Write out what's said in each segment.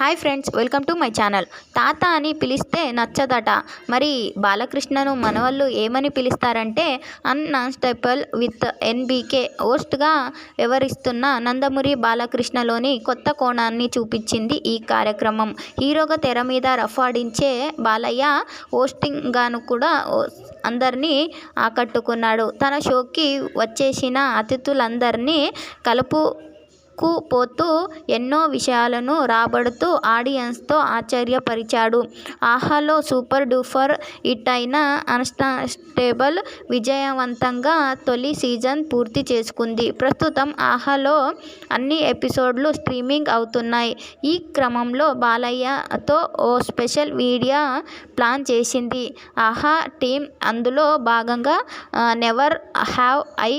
Hi friends, welcome to my channel. తాత అని పిలిస్తే నచ్చదట. మరి బాలకృష్ణను మనవాళ్ళు ఏమని పిలుస్తారంటే అన్స్టాపబుల్ విత్ ఎన్బీకే. హోస్ట్గా వ్యవహరిస్తున్న నందమూరి బాలకృష్ణలోని కొత్త కోణాన్ని చూపించింది ఈ కార్యక్రమం. హీరోగా తెర మీద రఫ్ ఆడించే బాలయ్య హోస్టింగ్గాను కూడా అందరినీ ఆకట్టుకున్నాడు. తన షోకి వచ్చేసిన అతిథులందరినీ కలుపుకుపోతూ ఎన్నో విషయాలను రాబడుతూ ఆడియన్స్తో ఆశ్చర్యపరిచాడు. ఆహాలో సూపర్ డూపర్ హిట్ అయిన అన్స్టాపబుల్ విజయవంతంగా తొలి సీజన్ పూర్తి చేసుకుంది. ప్రస్తుతం ఆహాలో అన్ని ఎపిసోడ్లు స్ట్రీమింగ్ అవుతున్నాయి. ఈ క్రమంలో బాలయ్యతో ఓ స్పెషల్ మీడియా ప్లాన్ చేసింది ఆహా టీమ్. అందులో భాగంగా never have I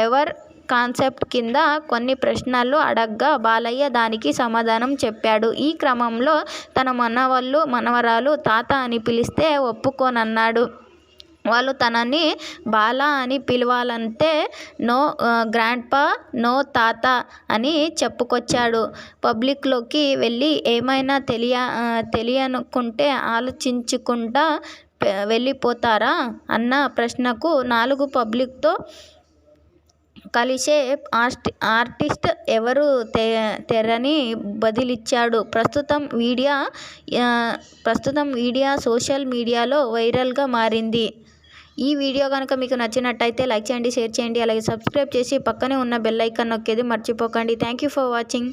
ever concept కింద కొన్ని ప్రశ్నలు అడగ్గా బాలయ్య దానికి సమాధానం చెప్పాడు. ఈ క్రమంలో తన మనవళ్ళు మనవరాలు తాత అని పిలిస్తే ఒప్పుకోనన్నాడు. వాళ్ళు తనని బాలా అని పిలవాలంటే నో గ్రాండ్పా, నో తాత అని చెప్పుకొచ్చాడు. పబ్లిక్లోకి వెళ్ళి ఏమైనా తెలియనుకుంటే ఆలోచించుకుంటా వెళ్ళిపోతారా అన్న ప్రశ్నకు 4 పబ్లిక్తో కలిసే ఆర్టిస్ట్ ఎవరు తెరని బదిలిచ్చాడు. ప్రస్తుతం వీడియో సోషల్ మీడియాలో వైరల్గా మారింది. ఈ వీడియో కనుక మీకు నచ్చినట్టయితే లైక్ చేయండి, షేర్ చేయండి, అలాగే సబ్స్క్రైబ్ చేసి పక్కనే ఉన్న బెల్ ఐకాన్ నొక్కేది మర్చిపోకండి. Thank you for watching.